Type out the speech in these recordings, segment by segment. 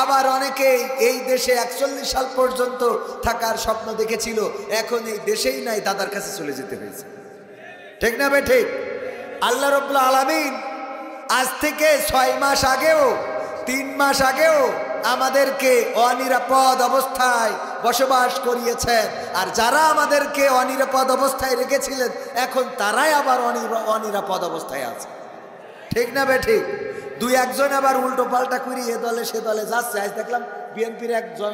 আবার অনেকেই এই দেশে 41 সাল পর্যন্ত থাকার স্বপ্ন দেখেছিল, এখন এই দেশেই নাই, দাদার কাছে চলে যেতে হয়েছে। ঠিক না বে ঠিক? আল্লাহ রাব্বুল আলামিন আজ থেকে 6 মাস আগেও 3 মাস আগেও আমাদেরকে অনিরাপদ অবস্থায় বসবাস করিয়েছেন, আর যারা আমাদেরকে অনিরাপদ অবস্থায় রেখেছিলেন এখন তারাই আবার অনিরাপদ অবস্থায় আছে। ঠিক না বে ঠিক? দুই একজন আবার উল্টো পাল্টা করি এ দলে সে দলে যাচ্ছে। আজ দেখলাম বিএনপির একজন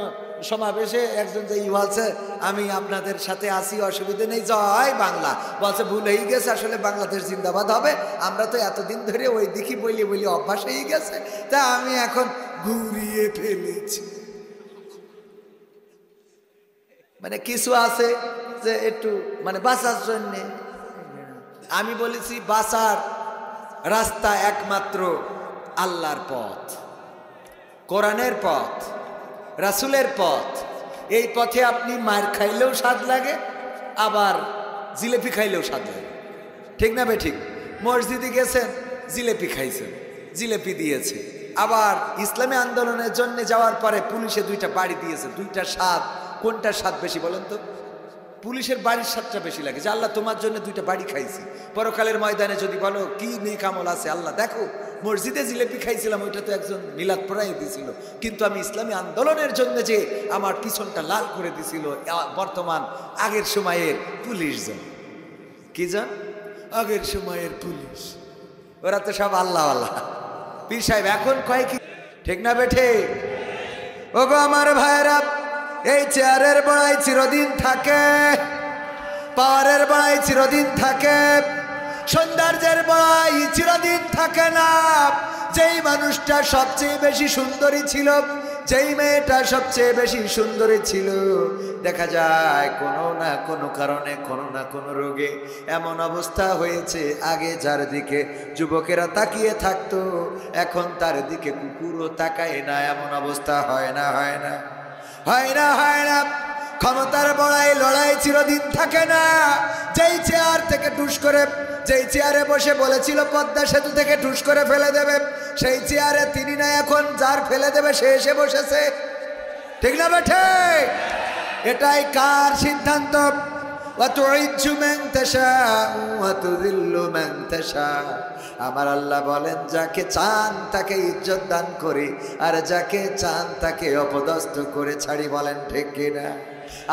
সমাবেশে একজন যে বলছে আমি আপনাদের সাথে আসি, অসুবিধে নেই, জয় বাংলা। বলছে ভুল হয়ে গেছে, আসলে বাংলাদেশ জিন্দাবাদ হবে। আমরা তো এতদিন ধরে ওই দিকে বলি বলি অভ্যাস হয়ে গেছে, তা আমি এখন ঘুরিয়ে ফেলেছি। মানে কিছু আছে যে একটু মানে বাঁচার জন্যে। আমি বলেছি বাঁচার রাস্তা একমাত্র আল্লাহর পথ, কোরআনের পথ, রাসূলের পথ। এই পথে আপনি মার খাইলেও স্বাদ লাগে, আবার জিলেপি খাইলেও স্বাদ লাগে। ঠিক না বে ঠিক? মসজিদে গেছেন, জিলেপি খাইছেন, জিলেপি দিয়েছে। আবার ইসলামী আন্দোলনের জন্য যাওয়ার পরে পুলিশে 2টা বাড়ি দিয়েছে, 2টা স্বাদ। কোনটার স্বাদ বেশি বলেন তো? পুলিশের বাড়ির স্বাদটা বেশি লাগে, যে আল্লাহ তোমার জন্য 2টা বাড়ি খাইছি। পরকালের ময়দানে যদি বলো কি নেক আমল আছে, আল্লাহ দেখো মসজিদে জিলেপি খাইছিলাম, ওইটা তো একজন মিলাদ পড়াই দিছিল, কিন্তু আমি ইসলামী আন্দোলনের জন্য যে আমার পিছনটা লাল করে দিছিল বর্তমান আগের সময়ের পুলিশ জন। কি জন? আগের সময়ের পুলিশ। ওরা তো সব আল্লাহ আল্লাহ। পীর সাহেব এখন কয় কি? ঠিক না বেঠে? ওগো আমার ভাইরা, এই চেয়ারের বড়াই চিরদিন থাকে, পাওয়ারের বড়াই চিরদিন থাকে, সৌন্দর্যের বড়াই চিরদিন থাকে না। যেই মানুষটা সবচেয়ে বেশি সুন্দরী ছিল, যেই মেয়েটা সবচেয়ে বেশি সুন্দরী ছিল, দেখা যায় কোনো না কোনো কারণে, কোনো না কোনো রোগে এমন অবস্থা হয়েছে, আগে যার দিকে যুবকেরা তাকিয়ে থাকতো এখন তার দিকে কুকুরও তাকায় না। এমন অবস্থা হয় না? হয় না? হয় না? হয় না? ক্ষমতার বড়াই লড়াই চিরদিন থাকে না। যেই চেয়ার থেকে টুস করে, যেই চেয়ারে বসে বলেছিল পদ্মা সেতু থেকে টুস করে ফেলে দেবে, সেই চেয়ারে তিনি না এখন যার ফেলে দেবে সে এসে বসেছে। ঠিক না বেঠে? এটাই কার সিদ্ধান্ত? আমার আল্লাহ বলেন যাকে চান তাকে ইজ্জত দান করি, আর যাকে চান তাকে অপদস্থ করে ছাড়ি। বলেন ঠিক কিনা?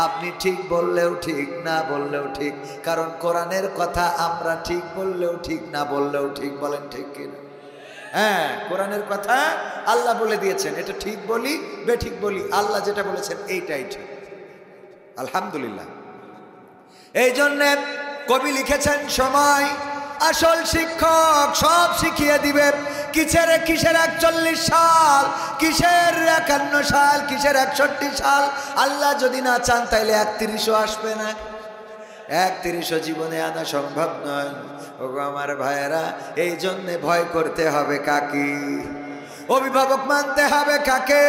আপনি ঠিক বললেও ঠিক, না বললেও ঠিক, কারণ কোরআনের কথা আমরা ঠিক বললেও ঠিক, না বললেও ঠিক। বলেন ঠিক কিনা? হ্যাঁ, কোরআনের কথা আল্লাহ বলে দিয়েছেন, এটা ঠিক বলি বেঠিক বলি, আল্লাহ যেটা বলেছেন এইটাই ঠিক। আলহামদুলিল্লাহ। এই জন্যে কবি লিখেছেন সময় আসল শিক্ষক, সব শিখিয়ে দিবে। কিসের 41 সাল, কিসের 51 সাল, কিসের 61 সাল? আল্লাহ যদি না চান তাইলে 31ও আসবে না। 31ও জীবনে আনা সম্ভব নয়। ওগো আমার ভাইয়েরা, এই জন্যে ভয় করতে হবে কাকে? অভিভাবক মানতে হবে কাকে?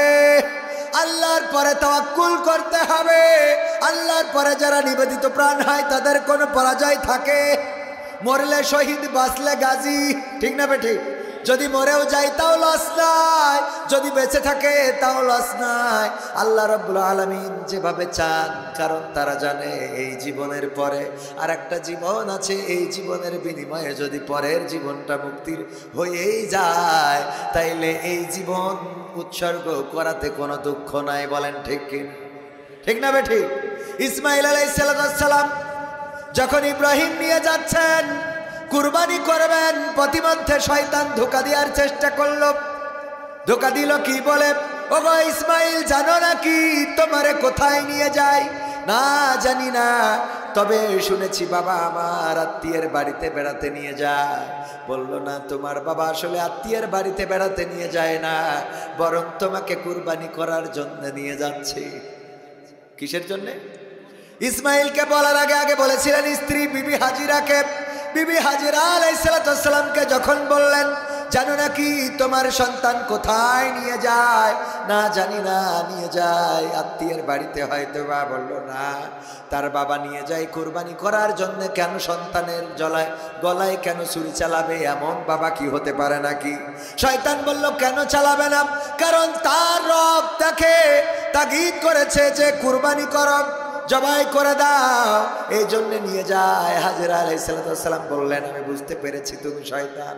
আল্লাহর পরে তাওয়াক্কুল করতে হবে। আল্লাহর পরে যারা নিবেদিত প্রাণ হয় তাদের কোনো পরাজয় থাকে? মরলে শহীদ, বাঁচলে গাজী। ঠিক না বেঠিক? যদি মরেও যায় তাও লস নাই, যদি বেঁচে থাকে তাও লস নাই। আল্লাহ রাব্বুল আলামিন যেভাবে চান, কারণ তারা জানে এই জীবনের পরে আর একটা জীবন আছে। এই জীবনের বিনিময়ে যদি পরের জীবনটা মুক্তির হয়েই যায়, তাইলে এই জীবন উৎসর্গ করাতে কোনো দুঃখ নাই। বলেন ঠিক কি? ঠিক না বেঠিক? ইসমাইল আলাইহিস সালাম যখন ইব্রাহিম নিয়ে যাচ্ছেন কুরবানি করবেন, প্রতিমধ্যে শয়তান ধোঁকা দেওয়ার চেষ্টা করলো। ধোঁকা দিল কি বলে? ওগো ইসমাইল, জানো নাকি তোমারে কোথায় নিয়ে যায়? না, জানি না, তবে শুনেছি বাবা আমার আত্মীয়ের বাড়িতে বেড়াতে নিয়ে যায়। বলল না, তোমার বাবা আসলে আত্মীয়ের বাড়িতে বেড়াতে নিয়ে যায় না, বরং তোমাকে কুরবানি করার জন্য নিয়ে যাচ্ছে। কিসের জন্যে? ইসমাইলকে বলার আগে আগে বলেছিলেন স্ত্রী বিবি হাজিরাকে। বিবি হাজিরা আলাইহিস সালামকে যখন বললেন, জানো নাকি তোমার সন্তান কোথায় নিয়ে যায়? না, জানি না, নিয়ে যায় আত্মীয়ের বাড়িতে হয়তো বা। বলল না, তার বাবা নিয়ে যায় কুরবানি করার জন্য। কেন সন্তানের গলায় কেন ছুরি চালাবে? এমন বাবা কি হতে পারে নাকি? শয়তান বলল, কেন চালাবে না? কারণ তার রব তাকে তাগিদ করেছে যে কুরবানি করো, জবাই করে দাও, এই জন্য নিয়ে যায়। হাজেরা আলাইহিস সালাম বললেন, আমি বুঝতে পেরেছি তুমি শয়তান,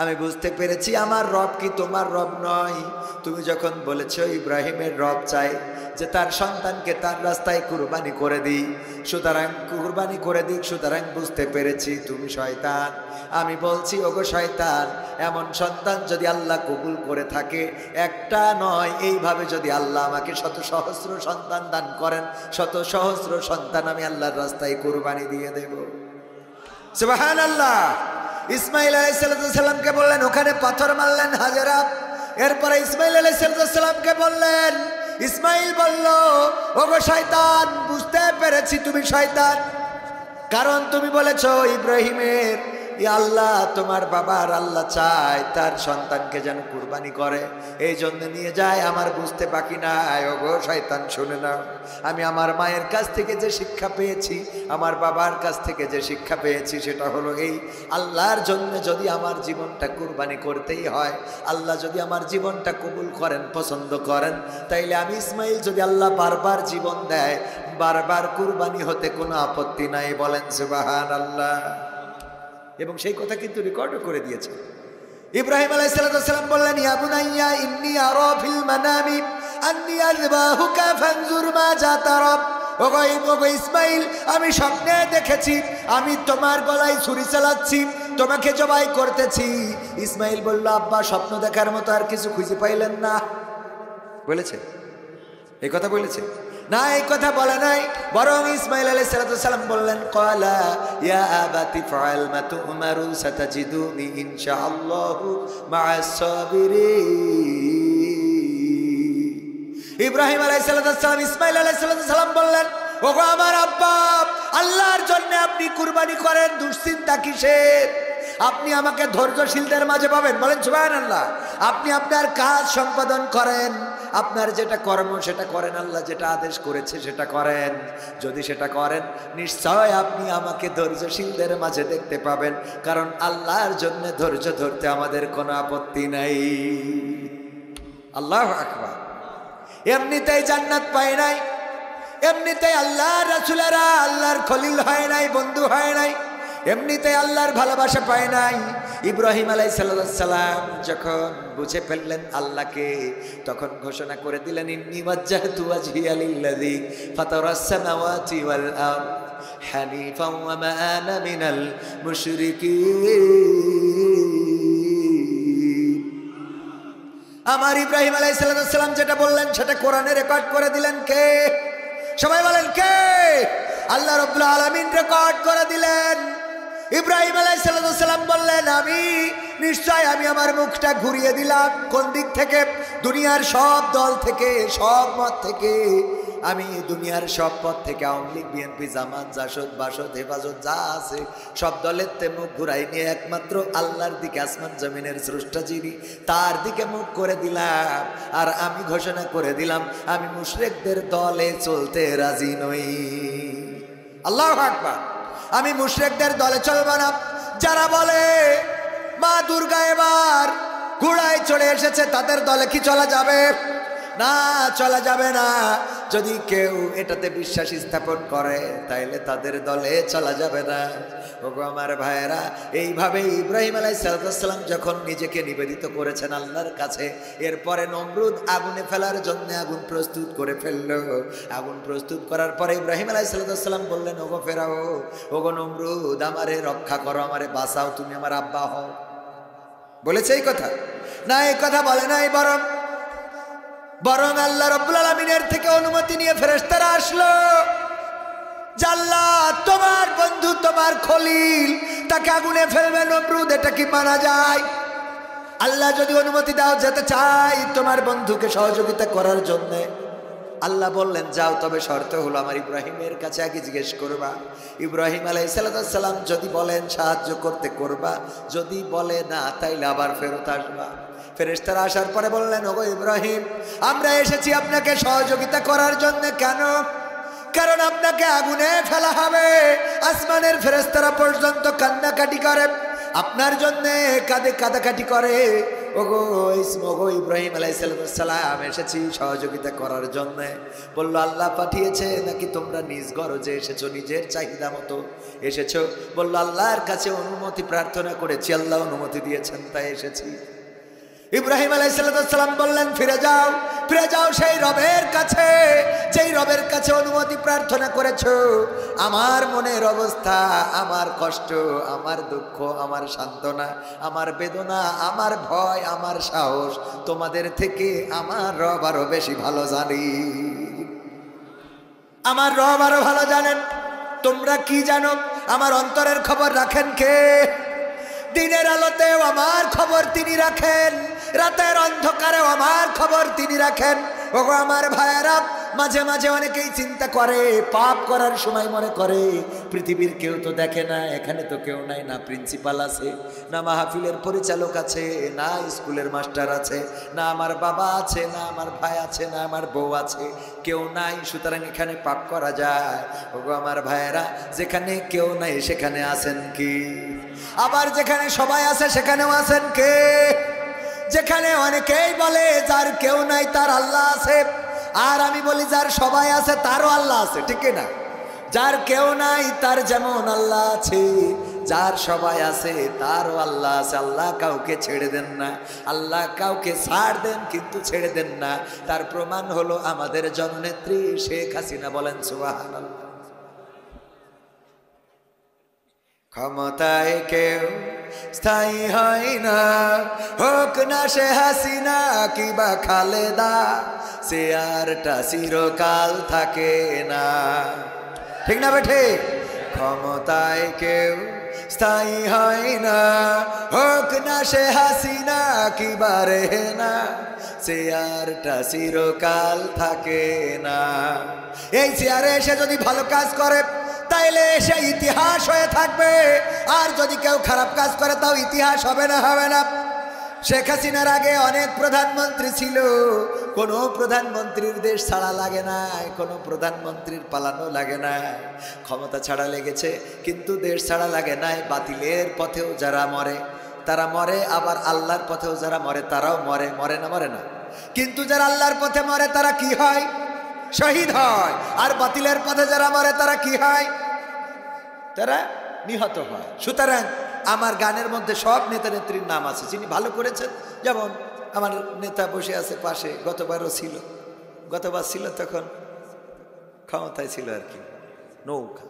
আমি বুঝতে পেরেছি আমার রব কি তোমার রব নয়। তুমি যখন বলেছো ইব্রাহিমের রব চাই যে তার সন্তানকে তার রাস্তায় কুরবানি করে দিই, সুতরাং কুরবানি করে দিক, সুতরাং বুঝতে পেরেছি তুমি শয়তান। আমি বলছি ওগো শয়তান, এমন সন্তান যদি আল্লাহ কবুল করে থাকে, একটা নয়, এইভাবে যদি আল্লাহ আমাকে শত সহস্র সন্তান দান করেন, শত সহস্র সন্তান আমি আল্লাহর রাস্তায় কুরবানি দিয়ে দেব। সুবহানাল্লাহ। ইসমাইল আলাইহিস সালামকে বললেন, ওখানে পাথর মারলেন হাজেরা। এরপরে ইসমাইল আলাইহিস সালামকে বললেন, ইসমাইল বলল, ওগো শয়তান, বুঝতে পেরেছি তুমি শয়তান, কারণ তুমি বলেছো ইব্রাহিমের আল্লাহ, তোমার বাবার আল্লাহ চায় তার সন্তানকে যেন কুরবানি করে, এই জন্য নিয়ে যায়। আমার বুঝতে বাকি নাই। ওগো শয়তান, শুনে নাও, আমি আমার মায়ের কাছ থেকে যে শিক্ষা পেয়েছি, আমার বাবার কাছ থেকে যে শিক্ষা পেয়েছি, সেটা হলো এই, আল্লাহর জন্য যদি আমার জীবনটা কুরবানি করতেই হয়, আল্লাহ যদি আমার জীবনটা কবুল করেন, পছন্দ করেন, তাইলে আমি ইসমাইল যদি আল্লাহ বারবার জীবন দেয়, বারবার কুরবানি হতে কোনো আপত্তি নাই। বলেন সুবহানাল্লাহ। এবং সেই কথা কিন্তু রেকর্ডও করে দিয়েছে। ইব্রাহিম আলাইহিস সালাম বললেন, ইয়া বুনাইয়া ইন্নী আরা ফিল মানামি আন্নী আযবাহুকা ফানজুর মাযা তারা। ওগো ইসমাইল, আমি স্বপ্নে দেখেছি আমি তোমার গলায় ছুরি চালাচ্ছি, তোমাকে জবাই করতেছি। ইসমাইল বলল, আব্বা, স্বপ্ন দেখার মতো আর কিছু খুঁজে পাইলেন না? বলেছে এই কথা, বলেছে না? এই কথা বলে নাই, বরং ইসমাইল আলাইহিস সালাম বললেন, ক্বালা ইয়া আবাতি ফাআল মা তু'মারু সাতাজিদুনি ইনশাআল্লাহু মা'আস সাবিরিন। ইব্রাহিম আলাইহিস সালাম ইসমাইল আলাইহিস সালাম বললেন, ওগো আমার আব্বা, আল্লাহর জন্য আপনি কুরবানি করেন, দুশ্চিন্তা কিসের? আপনি আমাকে ধৈর্যশীলদের মাঝে পাবেন। বলেন সুবহানাল্লাহ। আপনি আপনার কাজ সম্পাদন করেন, আপনার যেটা কর্ম সেটা করেন, আল্লাহ যেটা আদেশ করেছে সেটা করেন। যদি সেটা করেন, নিশ্চয় আপনি আমাকে ধৈর্যশীলদের মাঝে দেখতে পাবেন, কারণ আল্লাহর জন্য ধৈর্য ধরতে আমাদের কোনো আপত্তি নাই। আল্লাহু আকবার। এমনিতেই জান্নাত পায় নাই, এমনিতেই আল্লাহর রাসূলেরা আল্লাহর খলিল হয় নাই, বন্ধু হয় নাই, এমনিতে আল্লাহর ভালোবাসা পায় নাই। ইব্রাহিম আলাইহিস সালাম যখন বুঝে ফেললেন আল্লাহকে, তখন ঘোষণা করে দিলেন, ইন্নী ওয়াজ্জাহতু ওয়াজহিয়া লিল্লাযী ফাতারাস সামাওয়াতি ওয়াল আরদ হানিফান ওয়া মা আনা মিনাল মুশরিকিন। আমার ইব্রাহিম আলাইহিস সালাম যেটা বললেন সেটা কোরআনে রেকর্ড করে দিলেন কে? সবাই বলেন কে? আল্লাহ রাব্বুল আলামিন রেকর্ড করে দিলেন। ইব্রাহিম আলাইহিস সালাম বললেন, আমি নিশ্চয় আমি আমার মুখটা ঘুরিয়ে দিলাম। কোন দিক থেকে? দুনিয়ার সব দল থেকে, সব মত থেকে। আমি দুনিয়ার সব পথ থেকে, আওয়ামী লীগ, বিএনপি, জামাত, জাসদ, বাসদ, হেফাজত যা আছে সব দলের মুখ ঘুরাই নিয়ে একমাত্র আল্লাহর দিকে, আসমান জমিনের স্রষ্টা যিনি, তার দিকে মুখ করে দিলাম। আর আমি ঘোষণা করে দিলাম, আমি মুশরিকদের দলে চলতে রাজি নই। আল্লাহু আকবার। আমি মুশরিকদের দলে চলব না। যারা বলে মা দুর্গা এবার ঘোড়ায় চড়ে এসেছে, তাদের দলে কি চলা যাবে? না, চলা যাবে না। যদি কেউ এটাতে বিশ্বাস স্থাপন করে, তাইলে তাদের দলে চলা যাবে না। ওগো আমার ভাইয়েরা, এইভাবে ইব্রাহিম আলাইহিস সালাম যখন নিজেকে নিবেদিত করেছেন আল্লাহর কাছে, এরপরে নমরুদ আগুনে ফেলার জন্য আগুন প্রস্তুত করে ফেললো। আগুন প্রস্তুত করার পরে ইব্রাহিম আলাইহিস সালাম বললেন, ওগো ফেরাও, ওগো নমরুদ, আমারে রক্ষা করো, আমারে বাঁচাও, তুমি আমার আব্বা হও। বলেছে এই কথা? না, এই কথা বলে নাই। বরং আল্লাহ রাব্বুল আলামিনের থেকে অনুমতি নিয়ে ফেরেশতারা আসলো। আল্লাহ, তোমার বন্ধু, তোমার খলিল, তাকে আগুনে ফেলবে নমরুদ, এটা কি মানা যায়? আল্লাহ যদি অনুমতি দাও, যেতে চাই তোমার বন্ধুকে সহযোগিতা করার জন্য। আল্লাহ বললেন, যাও, তবে শর্ত হলো আমার ইব্রাহিমের কাছে আগে জিজ্ঞেস করবা। ইব্রাহিম আলাইহিস সালাম যদি বলেন সাহায্য করতে করবা, যদি বলে না, তাইলে আবার ফেরত আসবা। ফেরেশতারা আসার পরে বললেন, ওগো ইব্রাহিম, আমরা এসেছি আপনাকে সহযোগিতা করার জন্য। কেন? কারণ আপনাকে আগুনে ফেলা হবে। আসমানের ফেরেশতারা পর্যন্ত কান্নাকাটি করে, আপনার জন্য কাঁদাকাটি করে। ওগো ওগো ইব্রাহিম আলাইহিস সালাম এসেছি সহযোগিতা করার জন্য। বলল আল্লাহ পাঠিয়েছে নাকি তোমরা নিজ গরজে এসেছো, নিজের চাহিদা মতো এসেছো? বলল আল্লাহর কাছে অনুমতি প্রার্থনা করেছি, আল্লাহ অনুমতি দিয়েছেন তাই এসেছি। ইব্রাহিম আলাইহিস সালাম বললেন ফিরে যাও সেই রবের কাছে, যেই রবের কাছে অনুমতি প্রার্থনা করেছো। আমার মনের অবস্থা, আমার কষ্ট, আমার দুঃখ, আমার সান্ত্বনা, আমার বেদনা, আমার ভয়, আমার সাহস তোমাদের থেকে আমার রব আরো বেশি ভালো জানি। আমার রব আরো ভালো জানেন। তোমরা কি জানো? আমার অন্তরের খবর রাখেন কে? দিনের আলোতেও আমার খবর তিনি রাখেন, রাতের অন্ধকারেও আমার খবর তিনি রাখেন। ওগো আমার ভাইয়েরা, মাঝে মাঝে অনেকেই চিন্তা করে, পাপ করার সময় মনে করে পৃথিবীর কেউ তো দেখে না, এখানে তো কেউ নাই, না প্রিন্সিপাল আছে, না মাহফিলের পরিচালক আছে, না স্কুলের মাস্টার আছে, না আমার বাবা আছে, না আমার ভাই আছে, না আমার বউ আছে, কেউ নাই, সুতরাং এখানে পাপ করা যায়। ওগো আমার ভাইয়েরা, যেখানে কেউ নাই সেখানে আছেন কি? আবার যেখানে সবাই আছে সেখানেও আছেন কে? যেখানে অনেকেই বলে যার কেউ নাই তার আল্লাহ আছে, আর আমি বলি যার সবাই আছে তারও আল্লাহ আছে, ঠিক না? যার কেউ নাই তার যেমন আল্লাহ আছে, যার সবাই আছে তারও আল্লাহ আছে। আল্লাহ কাউকে ছেড়ে দেন না, আল্লাহ কাউকে ছাড় দেন কিন্তু ছেড়ে দেন না। তার প্রমাণ হলো আমাদের জননেত্রী শেখ হাসিনা। বলেন সুবহানাল্লাহ। ক্ষমতায় কেউ স্থায়ী হয় না, হোক না সে হাসিনা কিবা খালেদা, সে আরটা চিরকাল থাকে না, ঠিক না বেঠে? ক্ষমতায় কেউ স্থায়ী হয় না, হোক না সে হাসিনা কিবা রেহেনা, সে আরটা চিরকাল থাকে না। এই চেয়ারে এসে যদি ভালো কাজ করে তাইলে সে ইতিহাস হয়ে থাকবে, আর যদি কেউ খারাপ কাজ করে তাও ইতিহাস হবে না, হবে না। শেখ হাসিনার আগে অনেক প্রধানমন্ত্রী ছিল, কোনো প্রধানমন্ত্রীর দেশ ছাড়া লাগে নাই, কোনো প্রধানমন্ত্রীর পালানো লাগে নাই। ক্ষমতা ছাড়া লেগেছে কিন্তু দেশ ছাড়া লাগে নাই। বাতিলের পথেও যারা মরে তারা মরে, আবার আল্লাহর পথেও যারা মরে তারাও মরে, মরে না? মরে না। কিন্তু যারা আল্লাহর পথে মরে তারা কি হয়? শহীদ হয়। আর বাতিলের পথে যারা মরে তারা কি হয়? তারা নিহত হয়। সুতরাং আমার গানের মধ্যে সব নেতা নেত্রীর নাম আছে যিনি ভালো করেছেন। যেমন আমার নেতা বসে আছে পাশে, গতবারও ছিল, গতবার ছিল তখন ক্ষমতায় ছিল আর কি, নৌকা।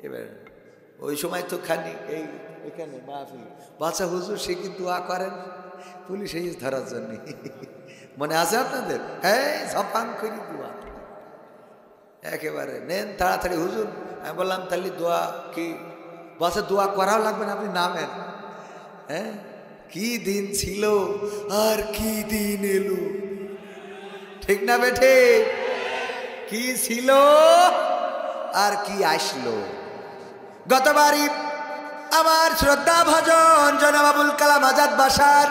এবার ওই সময় তো খানি এই এখানে মাহফিল বাচ্চা হুজুর সে কি দোয়া করেন পুলিশ এই ধরার জন্য, মনে আছে আপনাদের? হ্যাঁ, ঝপাং করি দোয়া একেবারে নেন তাড়াতাড়ি হুজুর। আমি বললাম তাহলে দোয়া কি? বসে দোয়া করাও লাগবে না, আপনি নামেন। হ্যাঁ, কি দিন ছিল আর কি দিন এলো, ঠিক না বেঠে? কি ছিল আর কি আসলো। গতবারই আমার শ্রদ্ধা ভজন জনাব আবুল কালাম আজাদ বাশার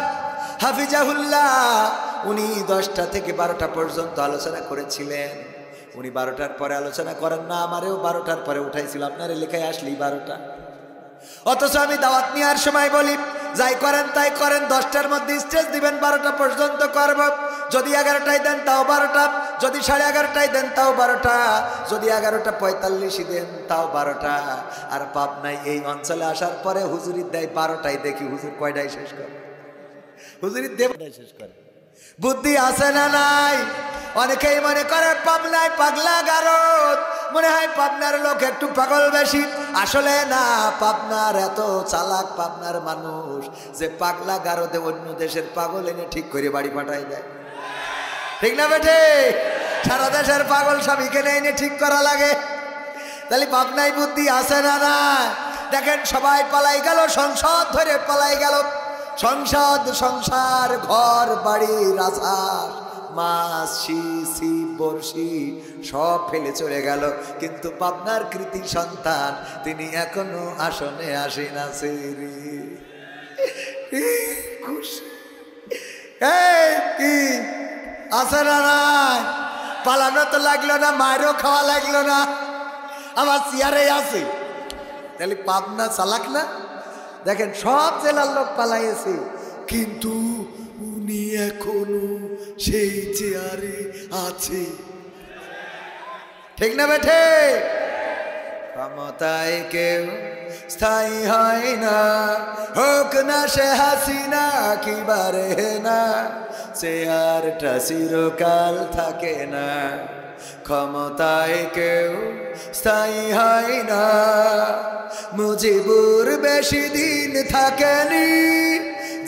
হাফিজাহুল্লাহ, উনি 10টা থেকে 12টা পর্যন্ত আলোচনা করেছিলেন। উনি 12টার পরে আলোচনা করেন না, আমারেও 12টার পরে উঠাইছিল। আপনার এলাকায় আসলেই 12টা, অথচ আমি দাওয়াত নেওয়ার সময় বলি যাই করেন তাই করেন, 10টার মধ্যে স্টেজ দিবেন, 12টা পর্যন্ত করব। যদি 11টায় দেন তাও 12টা, যদি 11:30টায় দেন তাও 12টা, যদি 11:45 দেন তাও 12টা। আর পাবনায় এই অঞ্চলে আসার পরে হুজুরির দেয় 12টায়, দেখি হুজুর কয়টায় শেষ করে, হুজুরির দেবটায় শেষ করে। বুদ্ধি আছে না নাই? অনেকেই মনে করে পাবনায় পাগলা গারদ, মনে হয় পাবনার লোক একটু পাগল বেশি। আসলে না, পাবনার এত চালাক পাবনার মানুষ যে পাগলা গারদে অন্য দেশের পাগল এনে ঠিক করে বাড়ি পাঠায় দেয়, ঠিক না বেঠে? সারা দেশের পাগল সব এখানে এনে ঠিক করা লাগে। তাহলে পাবনায় বুদ্ধি আছে না না? দেখেন সবাই পালাই গেল, সংসদ ধরে পালাই গেল। সংসদ, সংসার, ঘর বাড়ি, রাজহাঁস, মাছ, ছিপ, বড়শি সব ফেলে চলে গেল। কিন্তু পাবনার কৃতি সন্তান তিনি এখনো আসনে আসেন আছে। কি আছে না নাই? পালানো তো লাগলো না, মায়েরও খাওয়া লাগলো না, আমার চেয়ারে আছে। তাহলে পাবনা চালাক না? দেখেন সব জেলার লোক পালাইছে, কিন্তু উনি এখনো সেই চেয়ারে আছে। ঠিক না বেঠে? ক্ষমতায় কেউ স্থায়ী হয় না, হোক না সে হাসিনা কি বারে না, চেয়ারটা চিরকাল থাকে না। ক্ষমতায় কেউ স্থায়ী হয় না, মুজিবুর বেশি দিন থাকেনি,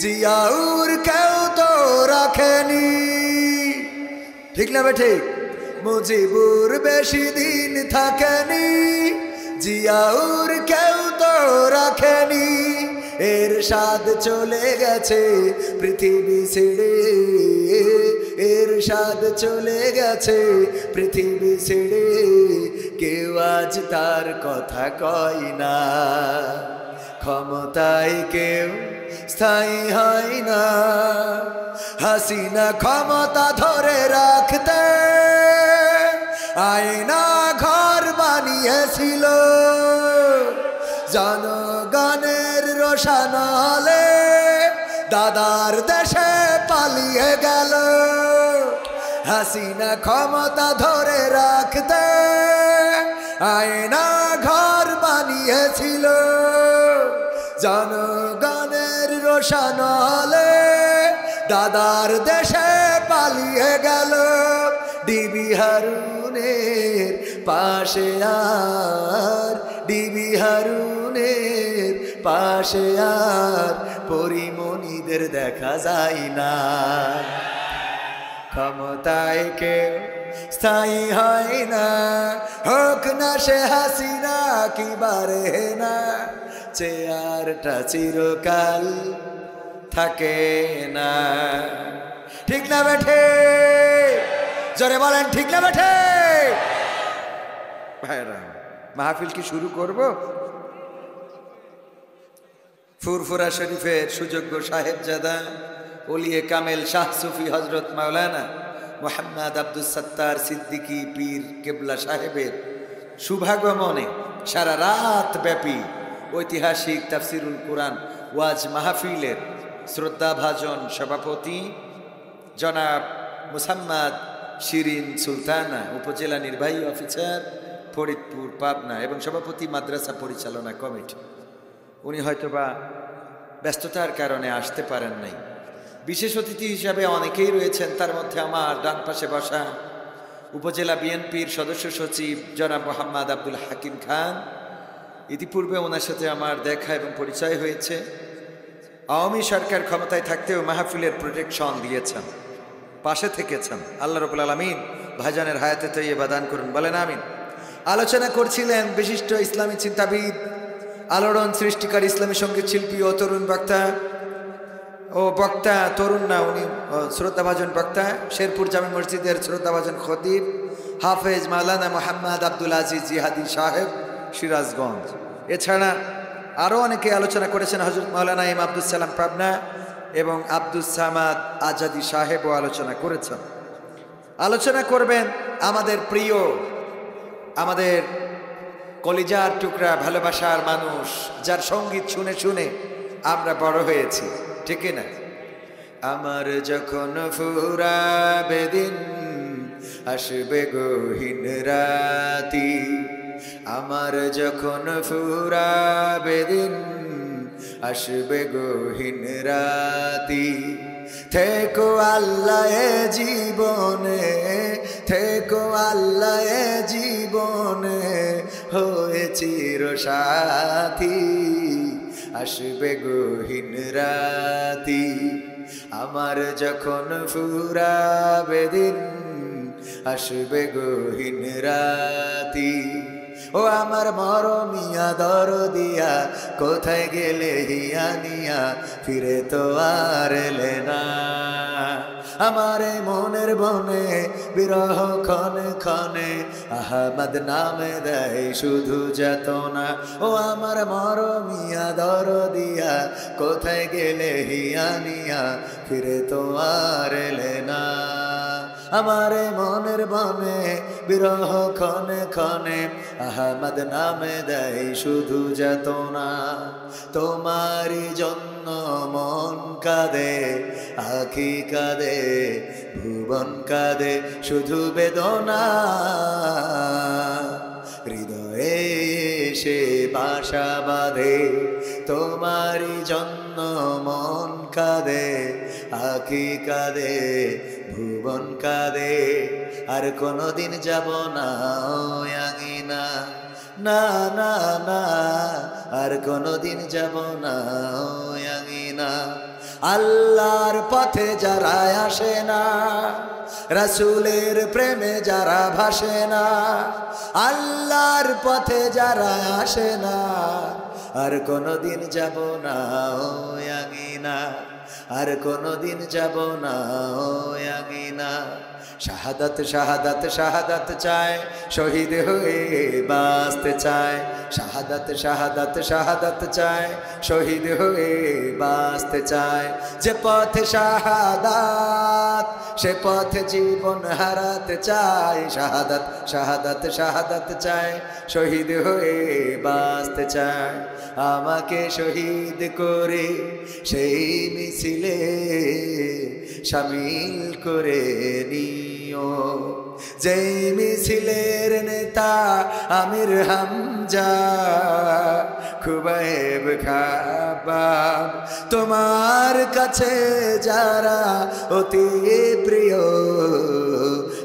জিয়াউর কেউ তো রাখেনি। ঠিক না বেঠিক? মুজিবুর বেশি দিন থাকেনি, জিয়াউর কেউ তো রাখেনি। এরশাদ চলে গেছে পৃথিবী ছেড়ে, এরশাদ চলে গেছে পৃথিবী ছেড়ে, কেউ আজ তার কথা কয় না। ক্ষমতায় কেউ স্থায়ী হয় না, হাসিনা ক্ষমতা ধরে রাখতে আয়না ঘর বানিয়েছিল, জনগণের রোশনালে দাদার দেশে পালিয়ে গেল। হাসিনা ক্ষমতা ধরে রাখতে আয়না ঘর বানিয়েছিল, জনগণের রোশনালে দাদার দেশে পালিয়ে গেল। ডিবি হারুনের পাশে আর, ডিবি হারুনের পাশে আর পরিমণিদের দেখা যায় না। ক্ষমতায় কেউ স্থায়ী হয় না, হোক না সে হাসিনা কি বারে না, চেয়ারটা চিরকাল থাকে না। ঠিক না বেঠে? জোরে বলেন ঠিক না বেঠে? ভাইরা, মাহফিল কি শুরু করব? ফুরফুরা শরীফের সুযোগ্য সাহেবজাদা ওলিয়ে কামেল শাহ সুফি হজরত মাওলানা মোহাম্মদ আব্দুস সত্তার সিদ্দিকী পীর কেবলা সাহেবের শুভাগমনে সারা রাত ব্যাপী ঐতিহাসিক তাফসিরুল কোরআন ওয়াজ মাহফিলের শ্রদ্ধাভাজন সভাপতি জনাব মুসাম্মাদ শিরিন সুলতানা, উপজেলা নির্বাহী অফিসার ফরিদপুর পাবনা এবং সভাপতি মাদ্রাসা পরিচালনা কমিটি, উনি হয়তোবা ব্যস্ততার কারণে আসতে পারেন নাই। বিশেষ অতিথি হিসাবে অনেকেই রয়েছেন, তার মধ্যে আমার ডান পাশে বসা উপজেলা বিএনপির সদস্য সচিব জনাব মোহাম্মদ আব্দুল হাকিম খান। ইতিপূর্বে ওনার সাথে আমার দেখা এবং পরিচয় হয়েছে। আওয়ামী সরকার ক্ষমতায় থাকতেও মাহফিলের প্রোটেকশন দিয়েছেন, পাশে থেকেছেন। আল্লাহ রাব্বুল আলামিন ভাইজানের হায়াতে তৈয়বা দান করুন, বলেন আমিন। আলোচনা করছিলেন বিশিষ্ট ইসলামী চিন্তাবিদ, আলোড়ন সৃষ্টিকারী ইসলামী সঙ্গীত শিল্পী ও তরুণ বক্তা, তরুণ না, উনি শ্রদ্ধাভাজন বক্তা, শেরপুর জামে মসজিদের শ্রদ্ধাভাজন খতিব হাফেজ মাওলানা মোহাম্মদ আব্দুল আজিজ জিহাদি সাহেব সিরাজগঞ্জ। এছাড়া আরও অনেকে আলোচনা করেছেন। হজরত মাওলানা ইমাম আব্দুস সালাম পাবনা এবং আব্দুস সামাদ আজাদি সাহেবও আলোচনা করেছেন। আলোচনা করবেন আমাদের প্রিয়, আমাদের কলিজার টুকরা, ভালোবাসার মানুষ, যার সঙ্গীত শুনে শুনে আমরা বড় হয়েছি, ঠিক না? আমার যখন ফুরাবে দিন, আসবে গহীন রাতি, আমার যখন ফুরাবে দিন, আসবে গহীন রাতি, থেকো আল্লাহ এ জীবনে, থেকো আল্লাহ এ জীবনে, হয়ে চির সাথী, আসবে গহীন রাতি, আমার যখন ফুরাবে দিন, আসবে গহীন রাতি। ও আমার মরমিয়া দরদিয়া, কোথায় গেলে হিয়া নিয়া, ফিরে তো আর এলে না। আমার মনের বনে বিরহ ক্ষণে ক্ষণে, আহমদ নামে দেয় শুধু যাতনা। ও আমার মরমিয়া দরদিয়া, কোথায় গেলে হিয়া নিয়া, ফিরে তো আর এলে না। আমার মনের বনে বিরহ ক্ষণে ক্ষণে, আহমদ নামে দেয় শুধু যাতনা। তোমারই জন্য মন কাঁদে, আখি কাঁদে, ভুবন কাঁদে, শুধু বেদনা হৃদয়ে সে বাসা বাঁধে। তোমারই জন্য মন কাঁদে, আখি কাঁদে, ভুবন কাঁদে, আর কোনোদিন যাব না ওই আঙিনা, না না না, আর কোনোদিন যাব না ওই আঙিনা। আল্লাহর পথে যারা আসে না, রাসূলের প্রেমে যারা ভাসে না, আল্লাহর পথে যারা আসে না, আর কোনোদিন যাব না ওই আঙিনা, আর কোনোদিন যাব না ওই আঙিনা। শাহাদাত শাহাদাত শাহাদাত চায়, শহীদ হয়ে বাঁচতে চায়। শাহাদাত শাহাদাত শাহাদাত চায়, শহীদ হয়ে বাঁচতে চায়। যে পথে শাহাদাত, সে পথে জীবন হারাতে চায়। শাহাদাত শাহাদাত শাহাদাত চায়, শহীদ হয়ে বাঁচতে চায়। আমাকে শহীদ করে সেই মিছিলে শামিল করে নিও। যেই মিছিলের নেতা আমির হামজা, খুবাইব খাবাব, তোমার কাছে যারা অতি প্রিয়,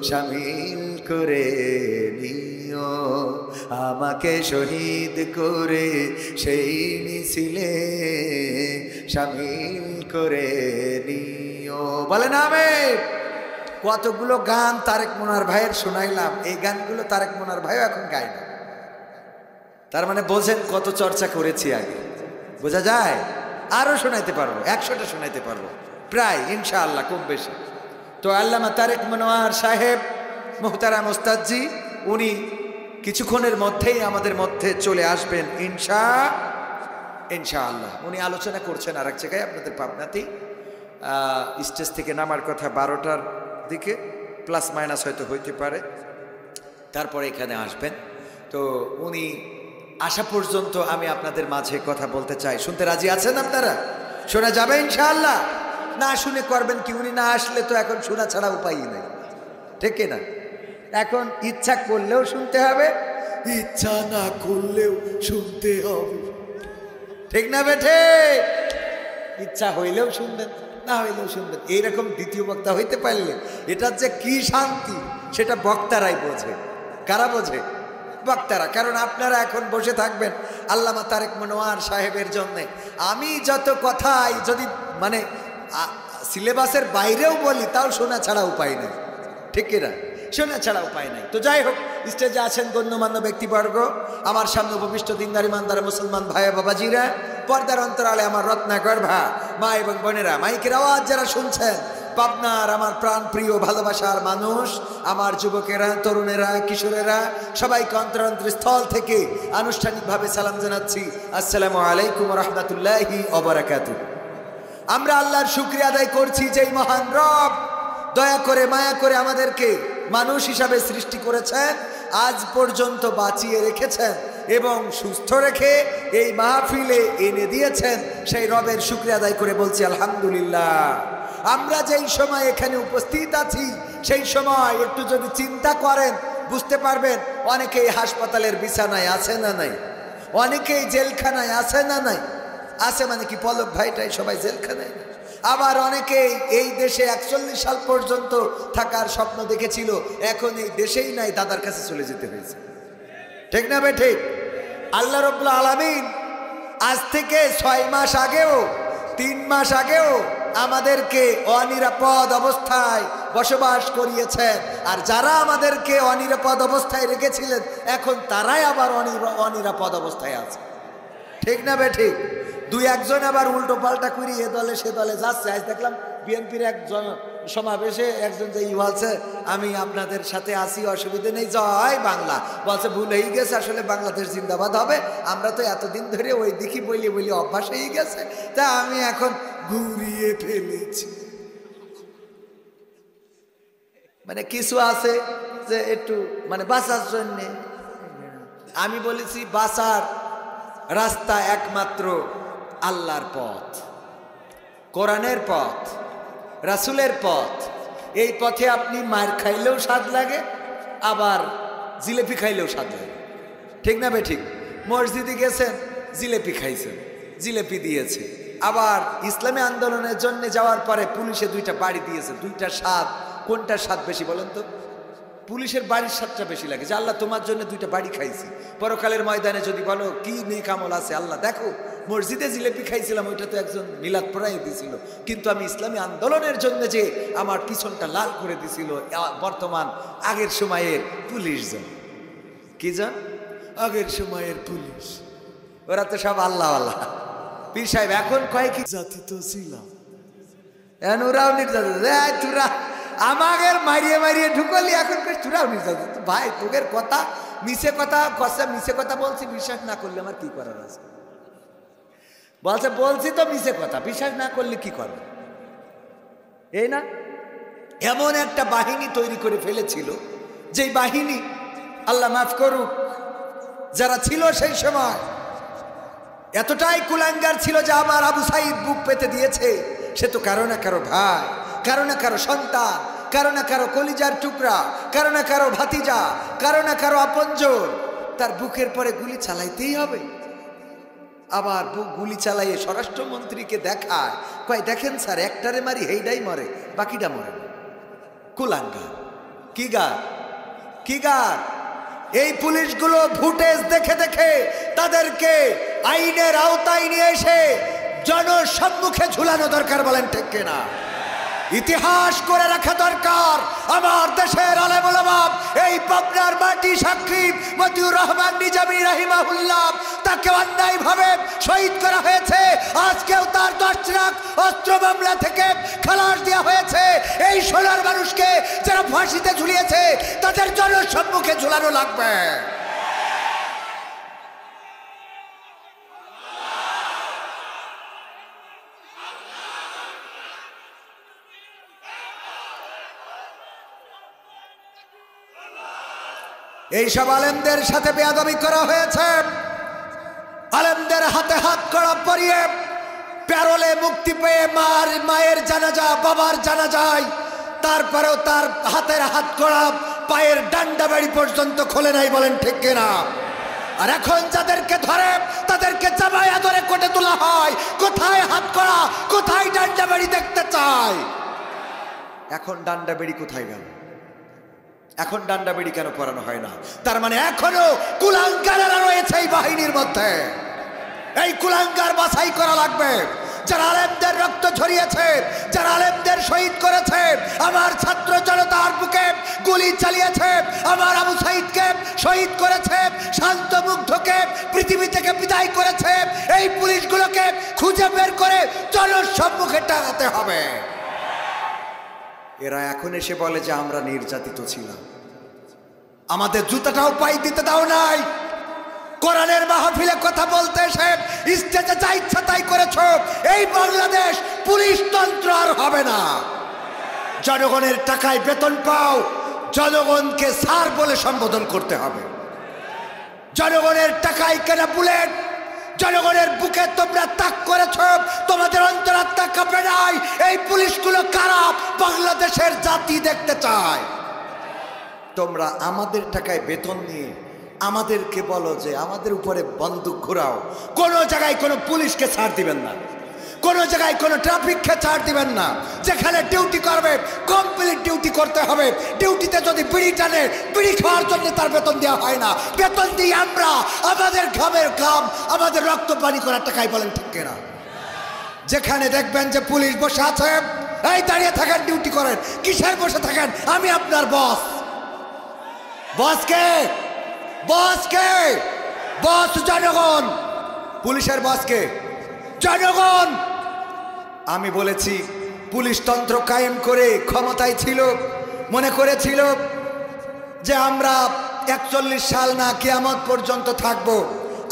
শামিল করে নিও। আমাকে শহীদ করে সেই মিছিলে শামিল করে নিও। বলেন আমিন। কতগুলো গান তারেক মুনার ভাইয়ের শোনাইলাম, এই গানগুলো তারেক মুনার ভাইও এখন গায় না। তার মানে বোঝেন কত চর্চা করেছি আগে, বোঝা যায়। আরো শোনাইতে পারবো, 100টা শোনাইতে পারবো প্রায়, ইনশাআল্লাহ, কম বেশি। তো আল্লামা তারেক মনোয়ার সাহেব মুহতারাম ওস্তাদজি, উনি কিছুক্ষণের মধ্যেই আমাদের মধ্যে চলে আসবেন ইনশাআল্লাহ। উনি আলোচনা করছেন আর এক জায়গায়, আপনাদের পাবনাতেই। স্টেজ থেকে নামার কথা 12টার দিকে, প্লাস মাইনাস হয়তো হইতে পারে। তারপরে এখানে আসবেন। তো উনি আসা পর্যন্ত আমি আপনাদের মাঝে কথা বলতে চাই। শুনতে রাজি আছেন আপনারা? শোনা যাবে ইনশাআল্লাহ? না শুনে করবেন কি? উনি না আসলে তো এখন শোনা ছাড়া উপায়ই নাই, ঠিক না? এখন ইচ্ছা করলেও শুনতে হবে, ইচ্ছা না করলেও শুনতে হবে, ঠিক না বেঠে? ইচ্ছা হইলেও শুনবেন, না হইলেও শুনবেন। এইরকম দ্বিতীয় বক্তা হইতে পারলে এটার যে কি শান্তি, সেটা বক্তারাই বোঝে। কারা বোঝে? বক্তারা। কারণ আপনারা এখন বসে থাকবেন আল্লামা তারেক মনোয়ার সাহেবের জন্যে। আমি যত কথাই যদি মানে সিলেবাসের বাইরেও বলি, তাও শোনা ছাড়া উপায় নেই, ঠিক কিনা? শোনা ছাড়া উপায় নাই। তো যাই হোক, স্টেজে আছেন গণ্যমান্য ব্যক্তিবর্গ, আমার সামনে উপবিষ্ট দিনদার ইমানদার মুসলমান ভাই বাবাজিরা, পর্দার অন্তরালে আমার রত্নাগর্ভা মা এবং বোনেরা, মাইকের আওয়াজ যারা শুনছেন, পাবনার আমার প্রাণ প্রিয় ভালোবাসার মানুষ, আমার যুবকেরা, তরুণেরা, কিশোরেরা, সবাইকে অন্তরস্থল থেকে আনুষ্ঠানিকভাবে সালাম জানাচ্ছি। আসসালামু আলাইকুম ওয়া রাহমাতুল্লাহি ওয়া বারাকাতুহু। আমরা আল্লাহর শুকরিয়া আদায় করছি যে মহান রব দয়া করে মায়া করে আমাদেরকে মানুষ হিসাবে সৃষ্টি করেছেন, আজ পর্যন্ত বাঁচিয়ে রেখেছেন এবং সুস্থ রেখে এই মাহফিলে এনে দিয়েছেন। সেই রবের শুকরিয়া আদায় করে বলছি আলহামদুলিল্লাহ। আমরা যেই সময় এখানে উপস্থিত আছি, সেই সময় একটু যদি চিন্তা করেন বুঝতে পারবেন, অনেকেই হাসপাতালের বিছানায় আছে না নাই, অনেকেই জেলখানায় আছে না নাই। আছে মানে কি, পলক ভাইটাই সবাই জেলখানায়। আবার অনেকেই এই দেশে 41 সাল পর্যন্ত থাকার স্বপ্ন দেখেছিল, এখন এই দেশেই নাই, দাদার কাছে চলে যেতে হয়েছে, ঠিক না ভাই? ঠিক। আল্লাহ রাব্বুল আলামিন আজ থেকে 6 মাস আগেও, 3 মাস আগেও আমাদেরকে অনিরাপদ অবস্থায় বসবাস করিয়েছেন। আর যারা আমাদেরকে অনিরাপদ অবস্থায় রেখেছিলেন, এখন তারাই আবার অনিরাপদ অবস্থায় আছে, ঠিক না ভাই? ঠিক। 2-1 আবার উল্টো পাল্টা করি এ দলে সে দলে যাচ্ছে। আজ দেখলাম বিএনপির এক সমাবেশে একজন যে বলছে, আমি আপনাদের সাথে আসি, অসুবিধে নেই, জয় বাংলা। বলছে ভুল হয়ে গেছে, আসলে বাংলাদেশ জিন্দাবাদ হবে। আমরা তো এতদিন ধরে ওই দিকে বলি বলি অভ্যাস হয়ে গেছে, তা আমি এখন ঘুরিয়ে ফেলেছি। মানে কিছু আছে যে একটু মানে বাঁচার জন্যে। আমি বলেছি বাঁচার রাস্তা একমাত্র আল্লাহর পথ, কোরআনের পথ, রাসূলের পথ, এই পথে আপনি মার খাইলেও স্বাদ লাগে, আবার জিলেপি খাইলেও স্বাদ লাগে। ঠিক না বে ঠিক? মসজিদে গেছেন, জিলেপি খাইছেন, জিলেপি দিয়েছে। আবার ইসলামী আন্দোলনের জন্য যাওয়ার পরে পুলিশে 2টা বাড়ি দিয়েছে, 2টা স্বাদ। কোনটার স্বাদ বেশি বলেন তো? পুলিশের বাড়ির স্বাদটা বেশি লাগে, যে আল্লাহ তোমার জন্য 2টা বাড়ি খাইছি। পরকালের ময়দানে যদি বলো কি নেক আমল আছে, আল্লাহ দেখো মসজিদে জিলেপি খাইছিলাম, ওইটা তো একজন মিলাদ পড়াই দিছিল, কিন্তু আমি ইসলামী আন্দোলনের জন্য যে আমার পিছনটা লাল করে দিছিল বর্তমান আগের সময়ের পুলিশ জন। কি জন? আগের সময়ের পুলিশ। ওরা তো সব আল্লাহ আল্লাহ। পীর সাহেব এখন কয় কি জাতি তো ছিলাম, ওরাও নির্যাতিত। তোরা আমাদের মারিয়ে মারিয়ে ঢুকলি, এখন তোরাও নির্যাতিত। ভাই তোদের কথা মিছে কথা, মিছে কথা বলছি, বিশ্বাস না করলে আমার কি করার আছে? বলছে বলছি তো মিছে কথা, বিশ্বাস না করলে কি করবে? এই না, এমন একটা বাহিনী তৈরি করে ফেলেছিল, যেই বাহিনী আল্লাহ মাফ করুক যারা ছিল সেই সময়, এতটাই কুলাঙ্গার ছিল যে আমার আবু সাইদ বুক পেতে দিয়েছে। সে তো কারো না কারো ভাই, কারো না কারো সন্তান, কারো না কারো কলিজার টুকরা, কারো না কারো ভাতিজা, কারো না কারো আপনজন। তার বুকের পরে গুলি চালাইতেই হবে। আবার গুলি চালাইয়ে স্বরাষ্ট্রমন্ত্রীকে দেখায়, কয় দেখেন স্যার, একটারে মারি হেইডাই মরে, বাকিটা মরে না। কুলাঙ্গার। কি গার? কি গার? এই পুলিশগুলো ফুটেজ দেখে দেখে তাদেরকে আইনের আওতায় নিয়ে এসে জনসম্মুখে ঝুলানো দরকার। বলেন ঠিক কিনা? ইতিহাস করে রাখা দরকার। আমার দেশের আলেম ওলামা, এই পাবনার মাটি সাক্ষী মতিউর রহমান নিজামী রাহিমাহুল্লাহ, তাকে অন্যায়ভাবে শহীদ করা হয়েছে। আজকেও তার 10 লাখ অস্ত্র মামলা থেকে খালাস দেওয়া হয়েছে। এই 16 মানুষকে যারা ফাঁসিতে ঝুলিয়েছে তাদের জনসম্মুখে ঝুলানো লাগবে। এইসব আলেমদের সাথে বেয়াদবি করা হয়েছে। আলেমদের হাতে হাত কড়া পরিয়ে প্যারোলে মুক্তি পেয়ে মায়ের জানাজা, বাবার জানাজায়, তারপরেও তার হাতের হাত কড়া পায়ের ডান্ডা বাড়ি পর্যন্ত খোলে নাই। বলেন ঠিক কিনা? আর এখন যাদেরকে ধরে তাদেরকে জামায়া ধরে কোটে তোলা হয়। কোথায় হাত কড়া, কোথায় ডান্ডা বাড়ি দেখতে চায়? এখন ডান্ডা বাড়ি কোথায় গেল? এখন ডান্ডা বেড়ি কেন পরানো হয় না? তার মানে এখনো কুলাঙ্গারেরা রয়েছে এই বাহিনীর মধ্যে। এই কুলাঙ্গার বাছাই করা লাগবে। যারা আলেমদের রক্ত ঝরিয়েছে, যারা আলেমদের শহীদ করেছে, আমার ছাত্র জনতার বুকে গুলি চালিয়েছে, আমার আবু সাইদকে শহীদ করেছে, শান্ত মুগ্ধকে পৃথিবী থেকে বিদায় করেছে, এই পুলিশগুলোকে খুঁজে বের করে জনসম্মুখে টানাতে হবে। এরা এখন এসে বলে যে আমরা নির্যাতিত ছিলাম, আমাদের জুতাটাও পাই দিতে দাও নাই। কোরআনের মাহফিলে কথা বলতে এসে স্টেজে যা ইচ্ছা তাই করেছ। এই বাংলাদেশ পুলিশ তন্ত্র আর হবে না। জনগণের টাকায় বেতন পাও, জনগণকে স্যার বলে সম্বোধন করতে হবে। জনগণের টাকায় কেনা বুলেট, জনগণের বুকে তোমরা তাক করেছ, তোমাদের অন্তরাত্মা কাঁপে নাই। এই পুলিশগুলো কারা? বাংলাদেশের জাতি দেখতে চায়। তোমরা আমাদের টাকায় বেতন নিয়ে আমাদেরকে বলো যে আমাদের উপরে বন্দুক ঘোরাও। কোনো জায়গায় কোনো পুলিশকে ছাড় দিবেন না, কোনো জায়গায় কোনো ট্রাফিককে ছাড় দিবেন না। যেখানে ডিউটি করবে কমপ্লিট ডিউটি করতে হবে। ডিউটিতে যদি বিড়ি টানে, বিড়ি খাওয়ার জন্য তার বেতন দেওয়া হয় না। বেতন দিই আমরা আমাদের ঘামের ঘাম, আমাদের রক্ত পানি করার টাকায়। বলেন ঠিক কিনা? যেখানে দেখবেন যে পুলিশ বসে আছে, এই দাঁড়িয়ে থাকেন, ডিউটি করেন। কিসের বসে থাকেন? আমি আপনার বস। বসকে? বসকে? বস জনগণ। পুলিশের বসকে? জনগণ। আমি বলেছি পুলিশ তন্ত্র কায়েম করে ক্ষমতায় ছিল, মনে করেছিল যে আমরা 41 সাল না কিয়ামত পর্যন্ত থাকবো।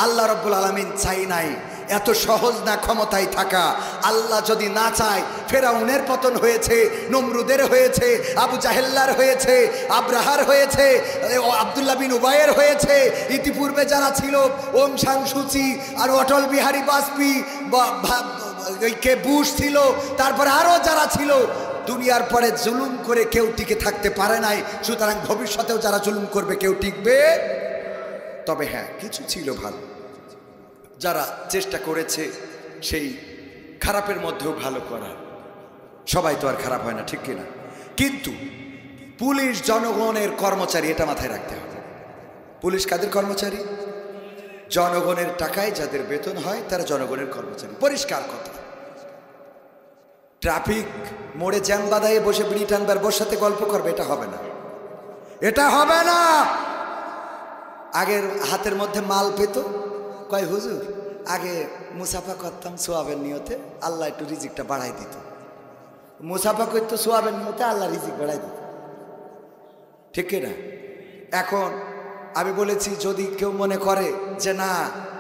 আল্লাহ রাব্বুল আলামিন চাই নাই। এত সহজ না ক্ষমতায় থাকা। আল্লাহ যদি না চায়, ফেরাউনের পতন হয়েছে, নমরুদের হয়েছে, আবু জাহেল্লার হয়েছে, আব্রাহার হয়েছে, আব্দুল্লাহ বিন উবাইয়ের হয়েছে, ইতিপূর্বে যারা ছিল ওম সাং সুচি আর অটল বিহারী বাজপেয়ী, ওই কে বুশ ছিল, তারপরে আরো যারা ছিল, দুনিয়ার পরে জুলুম করে কেউ টিকে থাকতে পারে নাই। সুতরাং ভবিষ্যতেও যারা জুলুম করবে কেউ টিকবে। তবে হ্যাঁ, কিছু ছিল ভালো, যারা চেষ্টা করেছে সেই খারাপের মধ্যেও ভালো করার। সবাই তো আর খারাপ হয় না, ঠিক কিনা? কিন্তু পুলিশ জনগণের কর্মচারী, এটা মাথায় রাখতে হবে। পুলিশ কাদের কর্মচারী? জনগণের টাকায় যাদের বেতন হয় তারা জনগণের কর্মচারী। পরিষ্কার কথা। ট্রাফিক মোড়ে জ্যাম বাধায় বসে বিড়ি টানবার বর সাথে গল্প করবে, এটা হবে না, এটা হবে না। আগের হাতের মধ্যে মাল পেত, কয় হুজুর আগে মুসাফা করতাম সোয়াবের নিয়তে, আল্লাহ একটু রিজিকটা বাড়াই দিত। মুসাফা করতো সোয়াবের নিয়তে, আল্লাহ রিজিক বাড়াই দিত, ঠিক না? এখন আমি বলেছি যদি কেউ মনে করে যে না